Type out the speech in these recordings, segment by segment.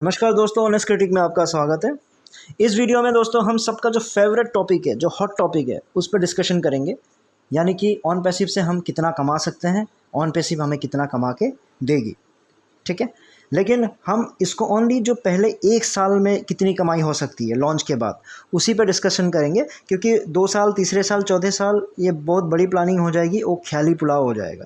नमस्कार दोस्तों, honest critic में आपका स्वागत है। इस वीडियो में दोस्तों हम सबका जो फेवरेट टॉपिक है, जो हॉट टॉपिक है, उस पर डिस्कशन करेंगे। यानी कि ऑन पैसिव से हम कितना कमा सकते हैं, ऑन पैसिव हमें कितना कमा के देगी। ठीक है, लेकिन हम इसको ओनली जो पहले 1 साल में कितनी कमाई हो सकती है लॉन्च के बाद, उसी पर डिस्कशन करेंगे। क्योंकि 2 साल, तीसरे साल, चौथे साल ये बहुत बड़ी प्लानिंग हो जाएगी, वो ख्याली पुलाव हो जाएगा।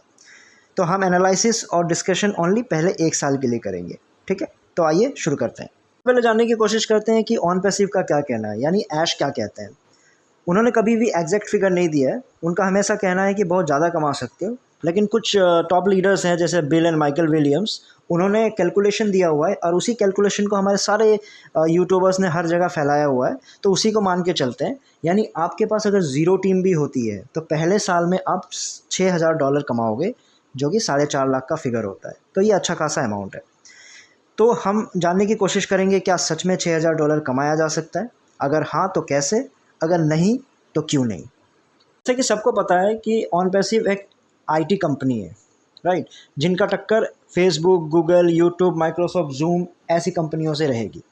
तो हम एनालिसिस और डिस्कशन ओनली पहले 1 साल के लिए करेंगे। ठीक है, तो आइए शुरू करते हैं। पहले जानने की कोशिश करते हैं कि ऑन पैसिव का क्या कहना है, यानी ऐश क्या कहते हैं। उन्होंने कभी भी एग्जैक्ट फिगर नहीं दिया है। उनका हमेशा कहना है कि बहुत ज़्यादा कमा सकते हो। लेकिन कुछ टॉप लीडर्स हैं जैसे बिल एंड माइकल विलियम्स, उन्होंने कैलकुलेशन दिया हुआ है और उसी कैलकुलेशन को हमारे सारे यूट्यूबर्स ने हर जगह फैलाया हुआ है। तो उसी को मान के चलते हैं। यानी आपके पास अगर ज़ीरो टीम भी होती है तो पहले साल में आप $6,000 कमाओगे, जो कि 4.5 लाख का फिगर होता है। तो ये अच्छा खासा अमाउंट है। तो हम जानने की कोशिश करेंगे क्या सच में $6,000 कमाया जा सकता है। अगर हाँ तो कैसे, अगर नहीं तो क्यों नहीं। जैसे कि सबको पता है कि ऑन पैसिव एक आईटी कंपनी है, राइट, जिनका टक्कर Facebook, Google, YouTube, Microsoft, zoom ऐसी कंपनियों से रहेगी।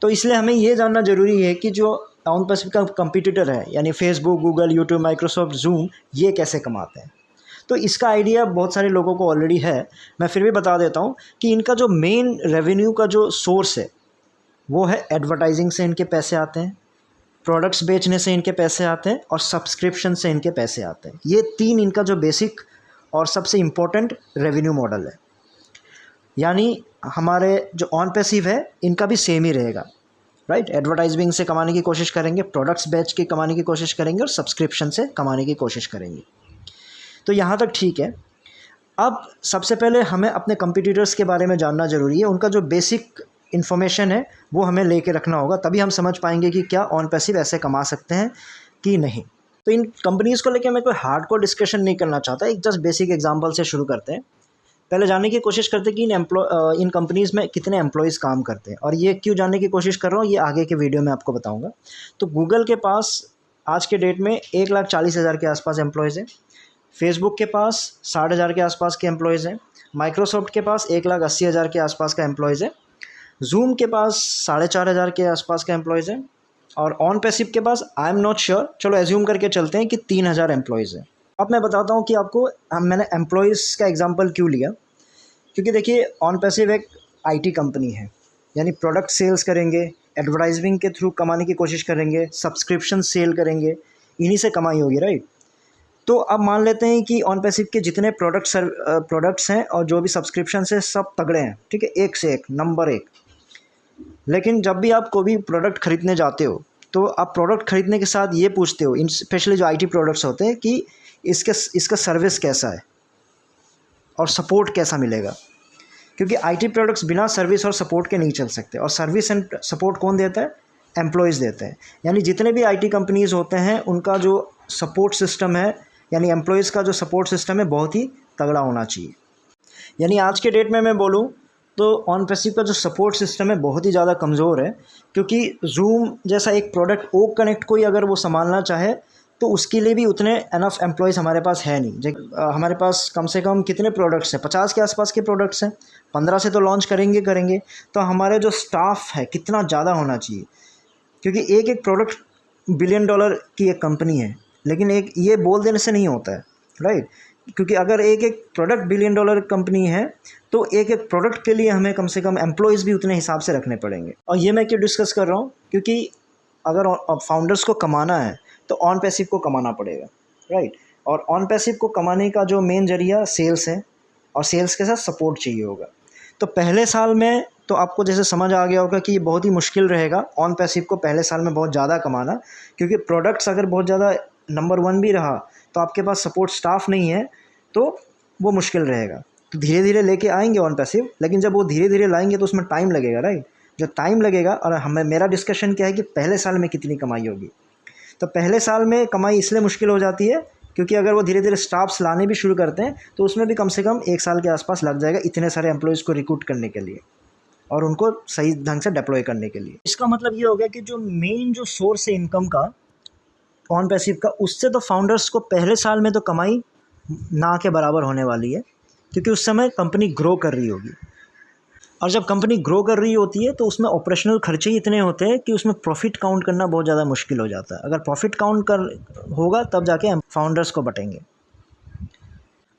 तो इसलिए हमें ये जानना ज़रूरी है कि जो ऑन पैसिव का कंपटीटर है, यानी Facebook, Google, YouTube, Microsoft, zoom, ये कैसे कमाते हैं। तो इसका आइडिया बहुत सारे लोगों को ऑलरेडी है। मैं फिर भी बता देता हूँ कि इनका जो मेन रेवेन्यू का जो सोर्स है वो है एडवर्टाइजिंग से इनके पैसे आते हैं, प्रोडक्ट्स बेचने से इनके पैसे आते हैं और सब्सक्रिप्शन से इनके पैसे आते हैं। ये 3 इनका जो बेसिक और सबसे इम्पोर्टेंट रेवेन्यू मॉडल है। यानी हमारे जो ऑन पैसिव है इनका भी सेम ही रहेगा, राइट। एडवर्टाइजिंग से कमाने की कोशिश करेंगे, प्रोडक्ट्स बेच के कमाने की कोशिश करेंगे और सब्सक्रिप्शन से कमाने की कोशिश करेंगे। तो यहाँ तक ठीक है। अब सबसे पहले हमें अपने कंपटीटर्स के बारे में जानना ज़रूरी है। उनका जो बेसिक इन्फॉर्मेशन है वो हमें लेके रखना होगा, तभी हम समझ पाएंगे कि क्या ऑन पैसिव ऐसे कमा सकते हैं कि नहीं। तो इन कंपनीज़ को लेके मैं कोई हार्डकोर डिस्कशन नहीं करना चाहता, एक जस्ट बेसिक एग्जांपल से शुरू करते हैं। पहले जानने की कोशिश करते हैं कि इन कंपनीज़ में कितने एम्प्लॉयज़ काम करते हैं। और ये क्यों जानने की कोशिश कर रहा हूँ, ये आगे के वीडियो में आपको बताऊँगा। तो गूगल के पास आज के डेट में 1,40,000 के आसपास एम्प्लॉयज़ हैं। फेसबुक के पास 60,000 के आसपास के एम्प्लॉयज़ हैं। माइक्रोसॉफ्ट के पास 1,80,000 के आसपास का एम्प्लॉयज़ है। जूम के पास 4,500 के आसपास का एम्प्लॉयज़ है। और ऑन पैसिव के पास आई एम नॉट श्योर, चलो एज्यूम करके चलते हैं कि 3,000 एम्प्लॉयज़ हैं। अब मैं बताता हूँ कि आपको मैंने एम्प्लॉयज़ का एग्जांपल क्यों लिया। क्योंकि देखिए, ऑन पैसिव एक आईटी कंपनी है, यानी प्रोडक्ट सेल्स करेंगे, एडवर्टाइजिंग के थ्रू कमाने की कोशिश करेंगे, सब्सक्रिप्शन सेल करेंगे, इन्हीं से कमाई होगी, राइट। तो अब मान लेते हैं कि ऑन पैसिव के जितने प्रोडक्ट्स हैं और जो भी सब्सक्रिप्शन है सब तगड़े हैं, ठीक है, एक से एक, नंबर 1। लेकिन जब भी आप कोई भी प्रोडक्ट खरीदने जाते हो तो आप प्रोडक्ट खरीदने के साथ ये पूछते हो, स्पेशली जो आईटी प्रोडक्ट्स होते हैं, कि इसका सर्विस कैसा है और सपोर्ट कैसा मिलेगा। क्योंकि आईटी प्रोडक्ट्स बिना सर्विस और सपोर्ट के नहीं चल सकते। और सर्विस एंड सपोर्ट कौन देता है? एम्प्लॉयज़ देते हैं। यानी जितने भी आईटी कंपनीज़ होते हैं उनका जो सपोर्ट सिस्टम है, यानी एम्प्लॉयज़ का जो सपोर्ट सिस्टम है, बहुत ही तगड़ा होना चाहिए। यानी आज के डेट में मैं बोलूँ तो ऑन पैसिव का जो सपोर्ट सिस्टम है बहुत ही ज़्यादा कमज़ोर है। क्योंकि जूम जैसा एक प्रोडक्ट, ओ कनेक्ट कोई अगर वो संभालना चाहे तो उसके लिए भी उतने एनफ एम्प्लॉयज़ हमारे पास है नहीं। हमारे पास कम से कम कितने प्रोडक्ट्स हैं? 50 के आसपास के प्रोडक्ट्स हैं। 15 से तो लॉन्च करेंगे। तो हमारे जो स्टाफ है कितना ज़्यादा होना चाहिए। क्योंकि एक प्रोडक्ट $1 बिलियन की एक कंपनी है, लेकिन एक ये बोल देने से नहीं होता है, राइट। क्योंकि अगर एक प्रोडक्ट $1 बिलियन कंपनी है तो एक प्रोडक्ट के लिए हमें कम से कम एम्प्लॉयज़ भी उतने हिसाब से रखने पड़ेंगे। और ये मैं क्यों डिस्कस कर रहा हूँ? क्योंकि अगर फाउंडर्स को कमाना है तो ऑन पैसिव को कमाना पड़ेगा, राइट। और ऑन पैसिव को कमाने का जो मेन जरिया सेल्स है, और सेल्स के साथ सपोर्ट चाहिए होगा। तो पहले साल में तो आपको जैसे समझ आ गया होगा कि ये बहुत ही मुश्किल रहेगा ऑन पैसिव को पहले साल में बहुत ज़्यादा कमाना। क्योंकि प्रोडक्ट्स अगर बहुत ज़्यादा नंबर 1 भी रहा तो आपके पास सपोर्ट स्टाफ नहीं है तो वो मुश्किल रहेगा। तो धीरे धीरे लेके आएंगे ऑन पैसिव, लेकिन जब वो धीरे धीरे लाएंगे तो उसमें टाइम लगेगा, राइट। जो टाइम लगेगा, और मेरा डिस्कशन क्या है कि पहले साल में कितनी कमाई होगी। तो पहले साल में कमाई इसलिए मुश्किल हो जाती है क्योंकि अगर वो धीरे धीरे स्टाफ्स लाने भी शुरू करते हैं तो उसमें भी कम से कम 1 साल के आसपास लग जाएगा इतने सारे एम्प्लॉयज़ को रिक्रूट करने के लिए और उनको सही ढंग से डिप्लॉय करने के लिए। इसका मतलब ये हो गया कि जो मेन जो सोर्स है इनकम का ऑन पैसिव का, उससे तो फाउंडर्स को पहले साल में तो कमाई ना के बराबर होने वाली है, क्योंकि उस समय कंपनी ग्रो कर रही होगी। और जब कंपनी ग्रो कर रही होती है तो उसमें ऑपरेशनल खर्चे ही इतने होते हैं कि उसमें प्रॉफिट काउंट करना बहुत ज़्यादा मुश्किल हो जाता है। अगर प्रॉफिट काउंट कर होगा तब जाके हम फाउंडर्स को बटेंगे।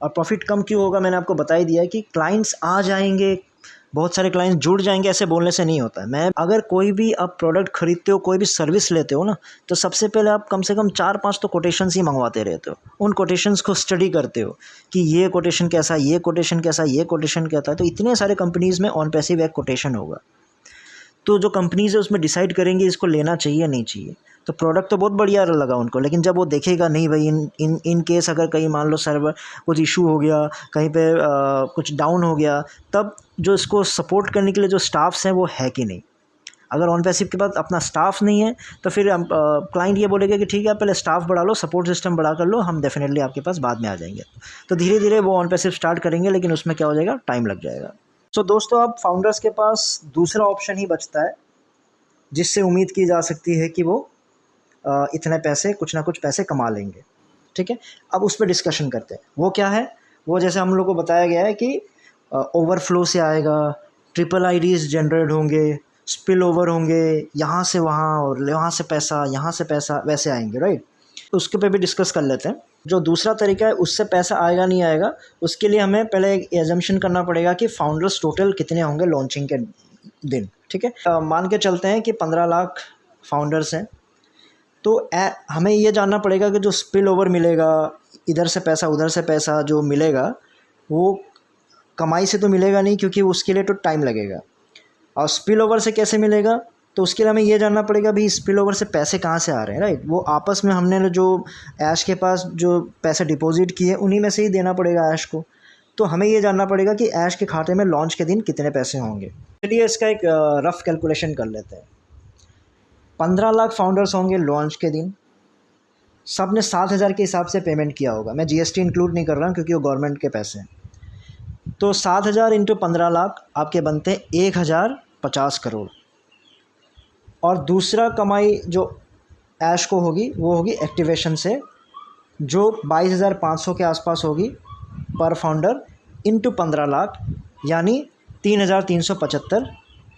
और प्रॉफिट कम क्यों होगा, मैंने आपको बता ही दिया है कि क्लाइंट्स आ जाएंगे, बहुत सारे क्लाइंट्स जुड़ जाएंगे, ऐसे बोलने से नहीं होता है। मैं अगर कोई भी आप प्रोडक्ट खरीदते हो, कोई भी सर्विस लेते हो ना, तो सबसे पहले आप कम से कम 4-5 तो कोटेशंस ही मंगवाते रहते हो। उन कोटेशंस को स्टडी करते हो कि ये कोटेशन कैसा, ये कोटेशन कैसा, ये कोटेशन कैसा है। तो इतने सारे कंपनीज़ में ऑन पैसिव एक कोटेशन होगा, तो जो कंपनीज़ है उसमें डिसाइड करेंगे इसको लेना चाहिए नहीं चाहिए। तो प्रोडक्ट तो बहुत बढ़िया लगा उनको, लेकिन जब वो देखेगा नहीं भाई इन केस अगर कहीं मान लो सर्वर कुछ इशू हो गया, कहीं पे कुछ डाउन हो गया, तब जो इसको सपोर्ट करने के लिए जो स्टाफ्स हैं वो है कि नहीं। अगर ऑन पैसिव के पास अपना स्टाफ नहीं है तो फिर क्लाइंट ये बोलेगा कि ठीक है आप पहले स्टाफ बढ़ा लो, सपोर्ट सिस्टम बढ़ा कर लो, हम डेफिनेटली आपके पास बाद में आ जाएंगे। तो धीरे धीरे वो ऑन पैसिव स्टार्ट करेंगे, लेकिन उसमें क्या हो जाएगा, टाइम लग जाएगा। सो दोस्तों, अब फाउंडर्स के पास दूसरा ऑप्शन ही बचता है जिससे उम्मीद की जा सकती है कि वो इतने पैसे, कुछ ना कुछ पैसे कमा लेंगे। ठीक है, अब उस पर डिस्कशन करते हैं। वो क्या है, वो जैसे हम लोग को बताया गया है कि ओवरफ्लो से आएगा, ट्रिपल आईडीज़ जनरेट होंगे, स्पिल ओवर होंगे, यहाँ से वहाँ और वहाँ से पैसा, यहाँ से पैसा, वैसे आएंगे, राइट। उसके पे भी डिस्कस कर लेते हैं। जो दूसरा तरीका है उससे पैसा आएगा नहीं आएगा, उसके लिए हमें पहले एक एजम्पशन करना पड़ेगा कि फाउंडर्स टोटल कितने होंगे लॉन्चिंग के दिन। ठीक है, मान के चलते हैं कि 15 लाख फाउंडर्स हैं, तो हमें ये जानना पड़ेगा कि जो स्पिल ओवर मिलेगा, इधर से पैसा उधर से पैसा जो मिलेगा, वो कमाई से तो मिलेगा नहीं, क्योंकि उसके लिए तो टाइम लगेगा। और स्पिल ओवर से कैसे मिलेगा, तो उसके लिए हमें ये जानना पड़ेगा भाई स्पिल ओवर से पैसे कहाँ से आ रहे हैं, राइट। वो आपस में हमने जो ऐश के पास जो पैसे डिपॉजिट किए उन्हीं में से ही देना पड़ेगा ऐश को। तो हमें ये जानना पड़ेगा कि ऐश के खाते में लॉन्च के दिन कितने पैसे होंगे। चलिए इसका एक रफ़ कैलकुलेशन कर लेते हैं। 15 लाख फाउंडर्स होंगे लॉन्च के दिन, सब ने 7,000 के हिसाब से पेमेंट किया होगा। मैं जीएसटी इंक्लूड नहीं कर रहा हूँ क्योंकि वो गवर्नमेंट के पैसे हैं। तो 7,000 इंटू 15 लाख आपके बनते हैं 1,050 करोड़। और दूसरा कमाई जो ऐश को होगी वो होगी एक्टिवेशन से, जो 22,500 के आसपास होगी पर फाउंडर, इंटू 15 लाख, यानी 3,375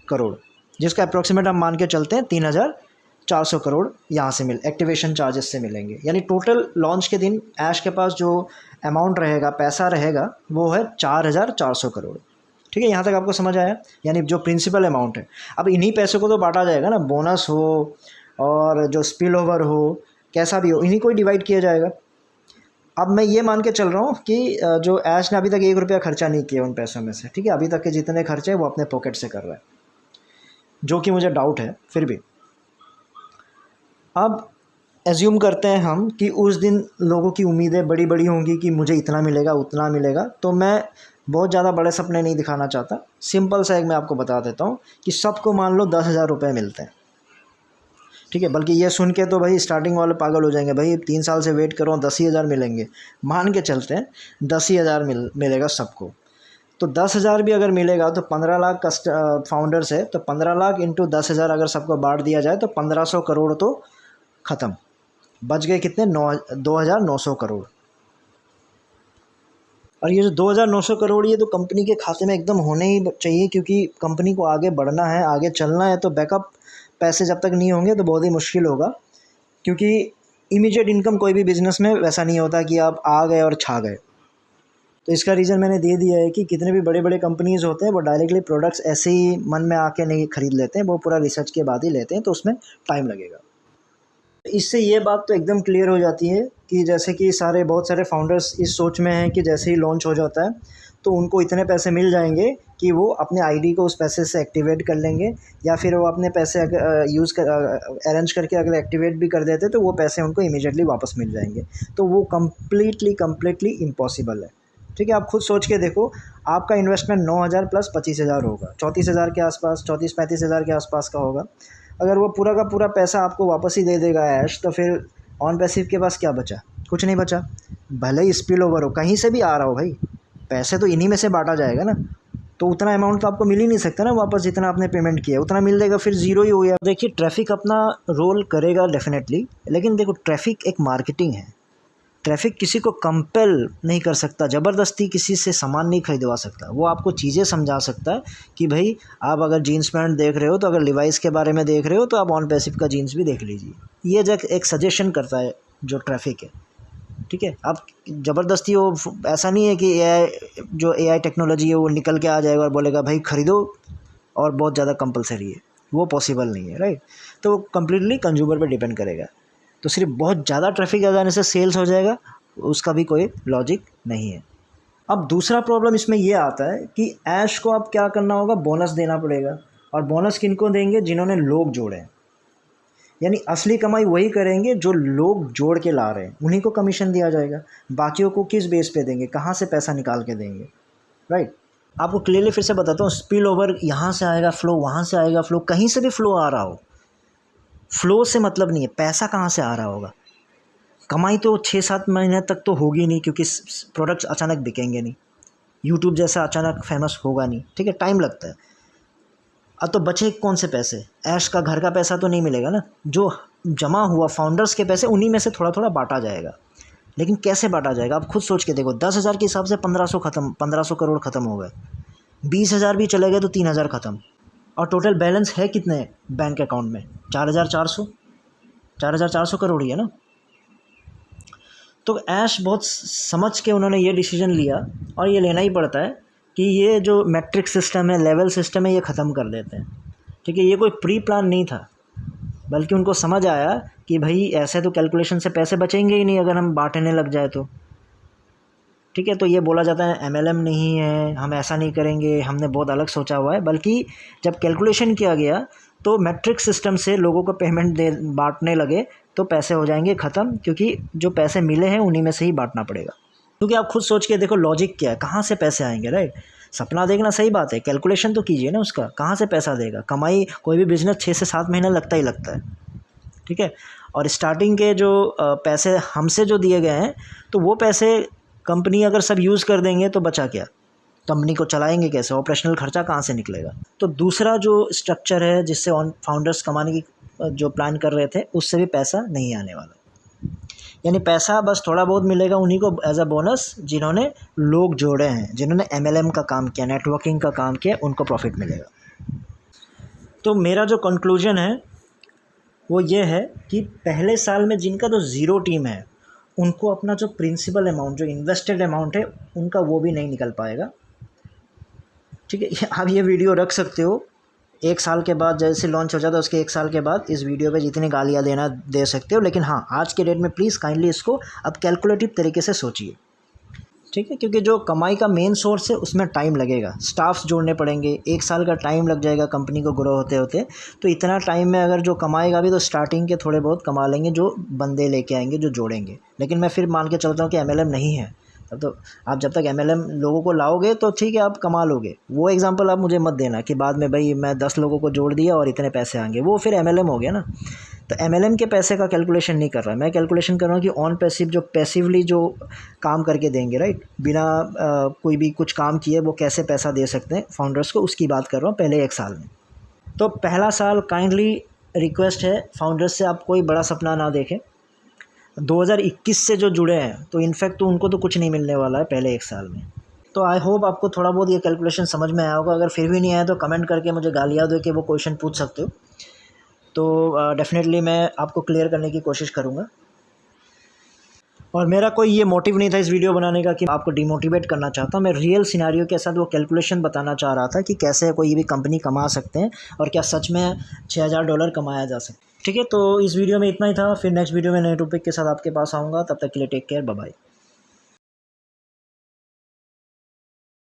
करोड़, जिसका अप्रॉक्सीमेट हम मान के चलते हैं 3,400 करोड़ यहाँ से एक्टिवेशन चार्जेस से मिलेंगे। यानी टोटल लॉन्च के दिन ऐश के पास जो अमाउंट रहेगा, पैसा रहेगा, वो है 4,400 करोड़। ठीक है, यहाँ तक आपको समझ आया, यानी जो प्रिंसिपल अमाउंट है। अब इन्हीं पैसों को तो बांटा जाएगा ना, बोनस हो और जो स्पिल ओवर हो, कैसा भी हो, इन्हीं को ही डिवाइड किया जाएगा। अब मैं ये मान के चल रहा हूँ कि जो ऐश ने अभी तक 1 रुपया खर्चा नहीं किया उन पैसों में से। ठीक है, अभी तक के जितने खर्चे हैं वो अपने पॉकेट से कर रहा है, जो कि मुझे डाउट है फिर भी। अब एज्यूम करते हैं हम कि उस दिन लोगों की उम्मीदें बड़ी बड़ी होंगी कि मुझे इतना मिलेगा, उतना मिलेगा। तो मैं बहुत ज़्यादा बड़े सपने नहीं दिखाना चाहता। सिंपल सा एक मैं आपको बता देता हूँ कि सबको मान लो 10,000 रुपये मिलते हैं। ठीक है, बल्कि ये सुन के तो भाई स्टार्टिंग वाले पागल हो जाएंगे, भाई 3 साल से वेट करो 10,000 मिलेंगे। मान के चलते हैं 10,000 मिलेगा सबको। तो 10,000 भी अगर मिलेगा तो 15 लाख फाउंडर्स है, तो 15 लाख इंटू 10,000 अगर सबको बांट दिया जाए तो 1,500 करोड़ तो ख़त्म। बच गए कितने, 2,900 करोड़। और ये जो 2,900 करोड़, ये तो कंपनी के खाते में एकदम होने ही चाहिए, क्योंकि कंपनी को आगे बढ़ना है, आगे चलना है। तो बैकअप पैसे जब तक नहीं होंगे तो बहुत ही मुश्किल होगा, क्योंकि इमीडिएट इनकम कोई भी बिज़नेस में वैसा नहीं होता कि आप आ गए और छा गए। तो इसका रीज़न मैंने दे दिया है कि कितने भी बड़े बड़े कंपनीज़ होते हैं वो डायरेक्टली प्रोडक्ट्स ऐसे ही मन में आके नहीं ख़रीद लेते हैं, वो पूरा रिसर्च के बाद ही लेते हैं, तो उसमें टाइम लगेगा। इससे ये बात तो एकदम क्लियर हो जाती है कि जैसे कि बहुत सारे फाउंडर्स इस सोच में हैं कि जैसे ही लॉन्च हो जाता है तो उनको इतने पैसे मिल जाएंगे कि वो अपने आईडी को उस पैसे से एक्टिवेट कर लेंगे, या फिर वो अपने पैसे अरेंज करके अगर एक्टिवेट भी कर देते तो वो पैसे उनको इमीडिएटली वापस मिल जाएंगे। तो वो कम्प्लीटली इम्पॉसिबल है। ठीक है, आप खुद सोच के देखो, आपका इन्वेस्टमेंट 9,000 प्लस 25,000 होगा, 34,000 के आसपास, 34-35,000 के आसपास का होगा। अगर वो पूरा का पूरा पैसा आपको वापस ही दे देगा ऐश, तो फिर ऑन पैसिव के पास क्या बचा, कुछ नहीं बचा। भले ही स्पिल ओवर हो, कहीं से भी आ रहा हो भाई, पैसे तो इन्हीं में से बांटा जाएगा ना। तो उतना अमाउंट तो आपको मिल ही नहीं सकता ना वापस, जितना आपने पेमेंट किया उतना मिल जाएगा, फिर ज़ीरो ही हो गया। देखिए, ट्रैफिक अपना रोल करेगा डेफिनेटली, लेकिन देखो ट्रैफिक एक मार्केटिंग है। ट्रैफिक किसी को कंपेल नहीं कर सकता, ज़बरदस्ती किसी से सामान नहीं खरीदवा सकता। वो आपको चीज़ें समझा सकता है कि भाई आप अगर जीन्स पैंट देख रहे हो तो अगर लिवाइस के बारे में देख रहे हो तो आप ऑन पैसिव का जीन्स भी देख लीजिए। ये जो एक सजेशन करता है जो ट्रैफिक है, ठीक है। अब ज़बरदस्ती वो ऐसा नहीं है कि एआई टेक्नोलॉजी है वो निकल के आ जाएगा और बोलेगा भाई ख़रीदो और बहुत ज़्यादा कंपलसरी है, वो पॉसिबल नहीं है, राइट। तो वो कम्प्लीटली कंज्यूमर पे डिपेंड करेगा। तो सिर्फ बहुत ज़्यादा ट्रैफिक आ जाने से सेल्स हो जाएगा, उसका भी कोई लॉजिक नहीं है। अब दूसरा प्रॉब्लम इसमें ये आता है कि ऐश को अब क्या करना होगा, बोनस देना पड़ेगा। और बोनस किनको देंगे, जिन्होंने लोग जोड़े हैं। यानी असली कमाई वही करेंगे जो लोग जोड़ के ला रहे हैं, उन्हीं को कमीशन दिया जाएगा। बाकियों को किस बेस पे देंगे, कहाँ से पैसा निकाल के देंगे, राइट। आपको क्लियरली फिर से बताता हूँ, स्पिल ओवर यहाँ से आएगा फ्लो, वहाँ से आएगा फ्लो, कहीं से भी फ्लो आ रहा हो, फ्लो से मतलब नहीं है, पैसा कहाँ से आ रहा होगा। कमाई तो 6-7 महीने तक तो होगी नहीं, क्योंकि प्रोडक्ट्स अचानक बिकेंगे नहीं, यूट्यूब जैसा अचानक फेमस होगा नहीं, ठीक है, टाइम लगता है। अब तो बचे कौन से पैसे, ऐश का घर का पैसा तो नहीं मिलेगा ना। जो जमा हुआ फाउंडर्स के पैसे, उन्हीं में से थोड़ा थोड़ा बांटा जाएगा। लेकिन कैसे बांटा जाएगा, आप खुद सोच के देखो। 10,000 के हिसाब से 1500 करोड़ ख़त्म हो गए। 20,000 भी चले गए तो 3,000 ख़त्म। और टोटल बैलेंस है कितने बैंक अकाउंट में, 4,400 करोड़ ही है ना। तो ऐश बहुत समझ के उन्होंने ये डिसीजन लिया, और ये लेना ही पड़ता है कि ये जो मैट्रिक सिस्टम है, लेवल सिस्टम है, ये ख़त्म कर देते हैं, ठीक है। ये कोई प्री प्लान नहीं था, बल्कि उनको समझ आया कि भाई ऐसे तो कैलकुलेशन से पैसे बचेंगे ही नहीं अगर हम बांटने लग जाए तो, ठीक है। तो ये बोला जाता है एमएलएम नहीं है, हम ऐसा नहीं करेंगे, हमने बहुत अलग सोचा हुआ है। बल्कि जब कैलकुलेशन किया गया तो मैट्रिक सिस्टम से लोगों को पेमेंट बांटने लगे तो पैसे हो जाएंगे ख़त्म, क्योंकि जो पैसे मिले हैं उन्हीं में से ही बांटना पड़ेगा। क्योंकि आप खुद सोच के देखो लॉजिक क्या है, कहाँ से पैसे आएंगे, राइट। सपना देखना सही बात है, कैलकुलेशन तो कीजिए ना उसका, कहाँ से पैसा देगा। कमाई कोई भी बिज़नेस 6 से 7 महीना लगता ही लगता है, ठीक है। और स्टार्टिंग के जो पैसे हमसे जो दिए गए हैं, तो वो पैसे कंपनी अगर सब यूज़ कर देंगे तो बचा क्या, कंपनी को चलाएंगे कैसे, ऑपरेशनल खर्चा कहाँ से निकलेगा। तो दूसरा जो स्ट्रक्चर है जिससे फाउंडर्स कमाने की जो प्लान कर रहे थे, उससे भी पैसा नहीं आने वाला। यानी पैसा बस थोड़ा बहुत मिलेगा उन्हीं को एज अ बोनस, जिन्होंने लोग जोड़े हैं, जिन्होंने एमएलएम का काम किया, नेटवर्किंग का काम किया, उनको प्रॉफिट मिलेगा। तो मेरा जो कंक्लूजन है वो ये है कि पहले साल में जिनका तो ज़ीरो टीम है, उनको अपना जो प्रिंसिपल अमाउंट, जो इन्वेस्टेड अमाउंट है, उनका वो भी नहीं निकल पाएगा, ठीक है। आप ये वीडियो रख सकते हो, 1 साल के बाद जैसे लॉन्च हो जाता है, उसके 1 साल के बाद इस वीडियो पे जितनी गालियाँ देना दे सकते हो। लेकिन हाँ, आज के डेट में प्लीज़ काइंडली इसको अब कैलकुलेटिव तरीके से सोचिए, ठीक है। क्योंकि जो कमाई का मेन सोर्स है उसमें टाइम लगेगा, स्टाफ्स जोड़ने पड़ेंगे, 1 साल का टाइम लग जाएगा कंपनी को ग्रो होते होते। तो इतना टाइम में अगर जो कमाएगा भी तो स्टार्टिंग के थोड़े बहुत कमा लेंगे, जो बंदे लेके आएंगे, जो जोड़ेंगे। लेकिन मैं फिर मान के चलता हूँ कि एमएलएम नहीं है, तब तो आप जब तक एमएलएम लोगों को लाओगे तो ठीक है, आप कमा लोगे। वो एग्जांपल आप मुझे मत देना कि बाद में भाई मैं 10 लोगों को जोड़ दिया और इतने पैसे आएंगे, वो फिर एमएलएम हो गया ना। तो एमएलएम के पैसे का कैलकुलेशन नहीं कर रहा मैं, कैलकुलेशन कर रहा हूँ कि ऑन पैसिव जो पैसिवली जो काम करके देंगे, राइट, बिना कोई भी कुछ काम किए वो कैसे पैसा दे सकते हैं फाउंडर्स को, उसकी बात कर रहा हूँ पहले 1 साल में। तो पहला साल काइंडली रिक्वेस्ट है फाउंडर्स से, आप कोई बड़ा सपना ना देखें। 2021 से जो जुड़े हैं तो इनफैक्ट तो उनको तो कुछ नहीं मिलने वाला है पहले 1 साल में। तो आई होप आपको थोड़ा बहुत ये कैलकुलेशन समझ में आया होगा। अगर फिर भी नहीं आया तो कमेंट करके मुझे गालियाँ दे के वो क्वेश्चन पूछ सकते हो, तो डेफिनेटली मैं आपको क्लियर करने की कोशिश करूँगा। और मेरा कोई ये मोटिव नहीं था इस वीडियो बनाने का कि आपको डिमोटिवेट करना चाहता हूँ। मैं रियल सिनेरियो के साथ वो कैलकुलेशन बताना चाह रहा था कि कैसे कोई भी कंपनी कमा सकते हैं और क्या सच में $6,000 कमाया जा सकता है, ठीक है। तो इस वीडियो में इतना ही था, फिर नेक्स्ट वीडियो में नए टॉपिक के साथ आपके पास आऊँगा। तब तक के लिए टेक केयर, बाय बाय।